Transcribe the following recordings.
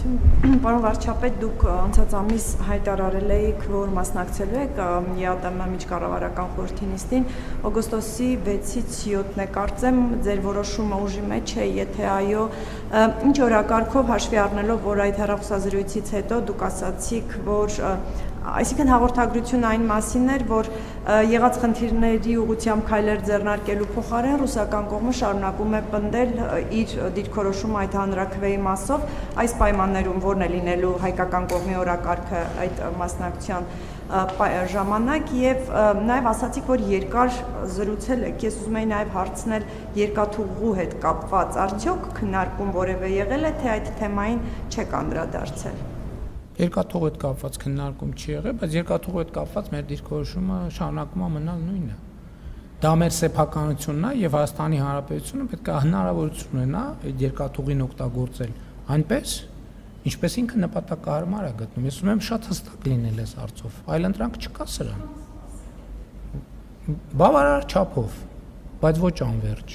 Շնորհակալություն, պարոն վարչապետ, դուք անցած ամիս հայտարարել եք, որ մասնակցելու եք ԵԱՏՄ միջկառավարական խորհրդի նիստին, օգոստոսի 6-ից 7-ն է, կարծեմ, ձեր որոշումը ուժի մեջ է, եթե այո, ինչ օրակարգով հաշվի առնելով, որ այդ հեռախոսազրույցից հետո դուք ասացիք, որ այսինքն հաղորդագրությունը այն մասին էր, որ եղած խնդիրների ուղղությամբ քայլեր ձեռնարկելու փոխարեն ռուսական կողմը շարունակում է պնդել իր դիրքորոշումը այդ հանրաքվեի մասով, այս պայմաններում որն է լինելու հայկական կողմի օրակարգը այդ մասնակցության ժամանակ եւ նաեւ ասացիք, որ երկար զրուցել եք, ես ուզում եի նաեւ հարցնել երկաթուղու հետ կապված, արդյոք քննարկում որևէ եղել է, թե այդ թեմային չեք անդրադարձել։ Երկաթուղու հետ կապված քննարկում չի եղել, բայց երկաթուղու հետ կապված մեր դիրքորոշումը շարունակում է մնալ նույնը։ Դա մեր սեփականությունն է եւ Հայաստանի Հանրապետությունը պետք է հնարավորություն ունենա այդ երկաթուղին օգտագործել այնպես, ինչպես ինքը նպատակահարմար է գտնում։ Ես ուզում եմ շատ հստակ լինել այս հարցով, այլընտրանք չկա սրան։ Բավարար չափով, բայց ոչ անվերջ։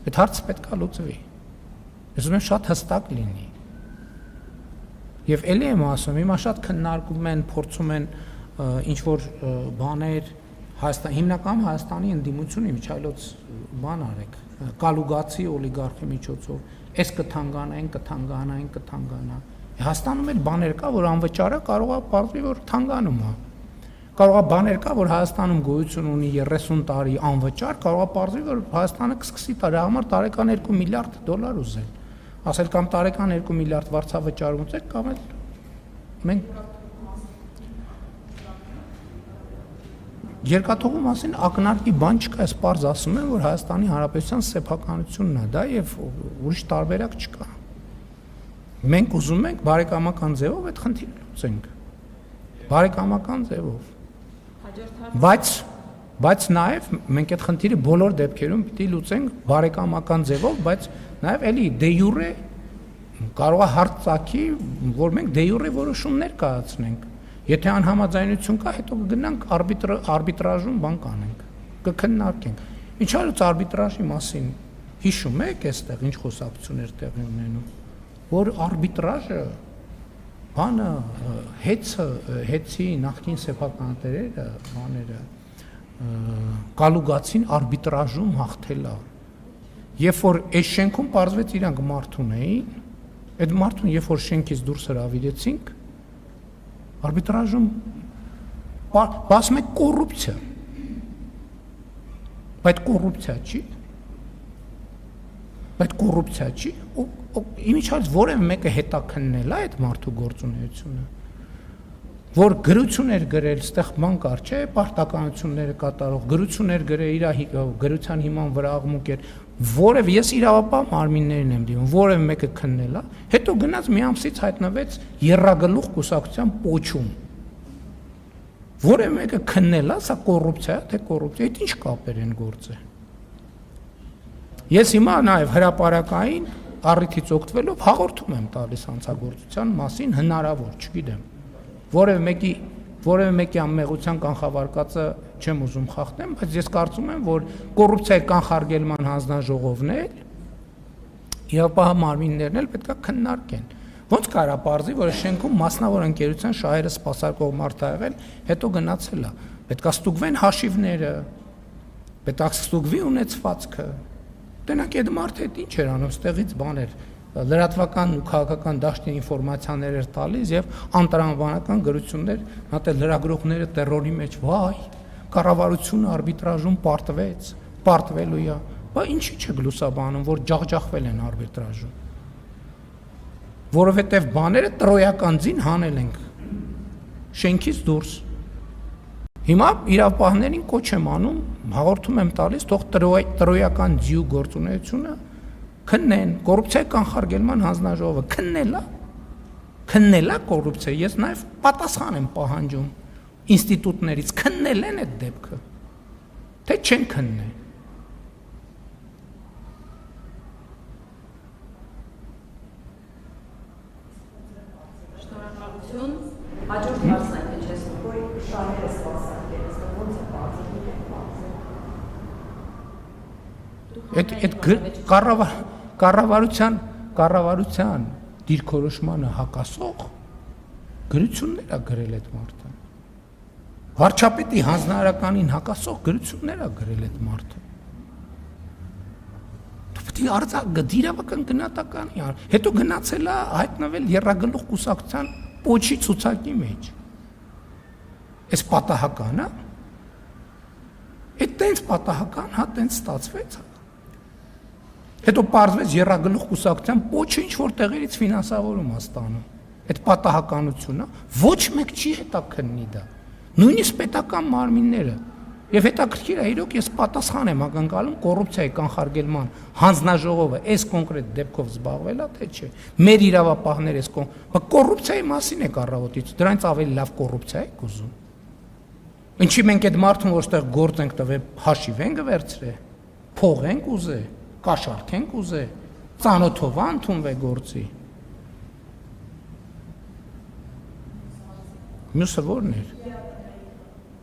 Այդ հարցը պետք է լուծվի։ Ես ուզում եմ շատ հստակ լինի։ Եվ ելի եմ ասում, հիմա շատ քննարկում են, փորձում են ինչ-որ բաներ, հիմնական Հայաստանի ընդդիմությունը միջայլոց բան արեք, կալուգացի օլիգարխի միջոցով, այս կթանկանա։ Հայաստանում էլ բաներ կա, որ անվճարը կարող է պարզվի, որ թանգանում է։ Կարող է բաներ կա, որ Հայաստանում գոյություն ունի 30 տարի անվճար, կարող է պարզվի, որ Հայաստանը կսկսի դրա համար տարեկան $2 միլիարդ ուզել։ Ասել կամ տարեկան 2 միլիարդ վարձավճար ունեցեք, կամ էլ մենք երկաթուղու մասին ակնարկի բան չկա, ես պարզ ասում եմ, որ Հայաստանի Հանրապետության սեփականությունն է դա եւ ուրիշ տարբերակ չկա։ Մենք ուզում ենք բարեկամական ձևով այդ խնդիրը լուծենք։ Բարեկամական ձևով։ Բայց նաեւ մենք այդ խնդիրը բոլոր դեպքերում պիտի լուծենք բարեկամական ձևով, բայց նաեւ էլի դե յուրե կարող է հարց ծագի, որ մենք դե յուրե որոշումներ կայացնենք։ Եթե անհամաձայնություն կա, հետո կգնանք արբիտրաժում բան կանենք, կքննարկենք։ Ինչ արած արբիտրաժի մասին հիշում եք այստեղ ինչ խոսակցություններ տեղի ունենում, որ արբիտրաժը բանը հեցի նախկին սեփականատերերը, բաները կալուգացին արբիտրաժում հաղթել է։ Երբ որ այս շենքում պարզվեց իրանք մարդուն էին, այդ մարդուն երբ որ շենքից դուրս հրավիրեցինք, արբիտրաժում բացում է կոռուպցիա։ Բայց կոռուպցիա չի, իմիջիայլոց որևէ մեկը հետաքննել է այդ մարդու գործունեությունը, որ գրություններ գրել, ստեղ բան կար, չէ, պարտականությունները կատարող, գրություններ գրել, իր գրության հիման վրա աղմուկ էր, որևէ ես իրավապահ մարմիններին եմ դիմում, որևէ մեկը քննել է, հետո գնաց մի ամսից հայտնվեց եռագլուխ կուսակցության պոչում։ Որևէ մեկը քննել է, սա կոռուպցիա է, թե կոռուպցիա, այդ ինչ կապեր են գործը։ Ես հիմա նաև հրապարակային առիթից օգտվելով հաղորդում եմ տալիս հանցագործության մասին հնարավոր, չգիտեմ։ Որևէ մեկի անմեղության կանխավարկածը չեմ ուզում խախտեմ, բայց ես կարծում եմ, որ կոռուպցիայի կանխարգելման հանձնաժողովն էլ իրավապահ մարմիններն էլ պետք է քննարկեն։ Ոնց կարա պարզի, որ շենքում մասնավոր ընկերության շահերը սպասարկող մարդ ա եղել, հետո գնացել է։ Պետք է ստուգվեն հաշիվները, պետք է ստուգվի ունեցվածքը։ Տենակ այդ մարդը ինչ էր անում, ստեղից բաներ լրատվական ու քաղաքական դաշտի ինֆորմացիաներ էր տալիս եւ անտրամաբանական գրություններ, հատել լրագրողները տերորի մեջ, վայ, կառավարությունը արբիտրաժում պարտվելու է, բա ինչի՞ չեք լուսաբանում, որ ջախջախվել են արբիտրաժում։ Որովհետեւ բաները տրոյական ձին հանել ենք շենքից դուրս։ Հիմա իրավապահներին կոչ եմ անում, հաղորդում եմ տալիս, թող տրոյական ձիու գործունեությունը քննեն, կոռուպցիայի կանխարգելման հանձնաժողովը քննել է կոռուպցիա, ես նաև պատասխան եմ պահանջում ինստիտուտներից, քննել են այդ դեպքը, թե չեն քննել։ Շնորհակալություն, հաջորդ հարցն այն է, չես նույն շահերը սպասարկել, ոնց է բարձր։ Այդ կառավարության դիրքորոշմանը հակասող գրություններ է գրել այդ մարդը։ Վարչապետի հանձնարարականին հակասող գրություններ է գրել այդ մարդը։ Պետք է արձակ դիրավական գնահատականի, հետո գնացել է հայտնվել Եռագլուխ կուսակցության պոչի ցուցակի մեջ։ Այս պատահական է։ Այդ տենց պատահական, հա տենց ստացվեց։ Հետո պարզվեց Եռագլուխ կուսակցության պոչը ինչ որ տեղերից ֆինանսավորում է ստանում։ Այդ պատահականությունը ոչ մեկ չի հետաքննի դա։ Նույնիսկ պետական մարմինները։ Եվ հետաքրքիր է, իրոք ես պատասխան եմ ակնկալում կոռուպցիայի կանխարգելման հանձնաժողովը այս կոնկրետ դեպքով զբաղվել է, թե չէ։ Մեր իրավապահները այս կոռուպցիայի մասին է կառավարությունը, դրանից ավելի լավ կոռուպցիա է ուզում։ Ինչի մենք այդ մարդուն որտեղ գործ ենք տվել, հաշիվ ենք վերցրել, փող ենք ուզել, կաշառք ենք ուզել, ծանոթով ընդունվել գործի։ Մյուսը ո՞րն էր։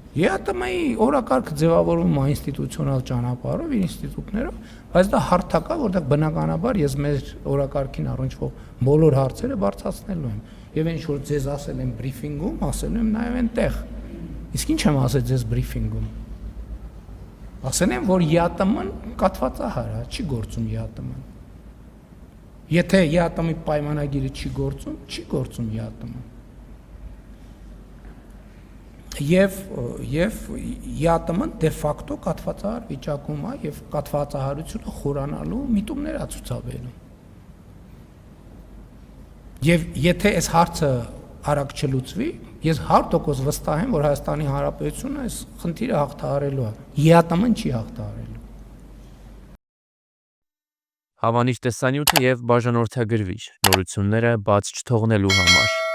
ԵԱՏՄ-ի օրակարգը ձևավորվում է ինստիտուցիոնալ ճանապարհով, իր ինստիտուտներով, բայց դա հարթակ է, որտեղ բնականաբար ես մեր օրակարգին առնչվող բոլոր հարցերը բարձրացնելու եմ։ Եվ ինչ որ ձեզ ասել եմ բրիֆինգում, ասելու եմ նաև այնտեղ։ Իսկ ինչ եմ ասել ձեզ բրիֆինգում։ Ասել եմ, որ ԵԱՏՄ-ն կաթվածահար է, չի գործում ԵԱՏՄ-ն։ Եթե ԵԱՏՄ-ի պայմանագիրը չի գործում, չի գործում ԵԱՏՄ-ն։ Եվ ԵԱՏՄ-ն դե ֆակտո կաթվածահար վիճակում է եւ կաթվածահարությունը խորանալու միտումներ է ցուցաբերում։ Եւ եթե այս հարցը արագ չլուծվի, ես 100% վստահ եմ, որ Հայաստանի Հանրապետությունը այս խնդիրը հաղթահարելու է։ ԵԱՏՄ-ն չի հաղթահարելու։ Հավանիչ տեսանյութը եւ բաժանորդագրվիչ նորությունները բաց չթողնելու համար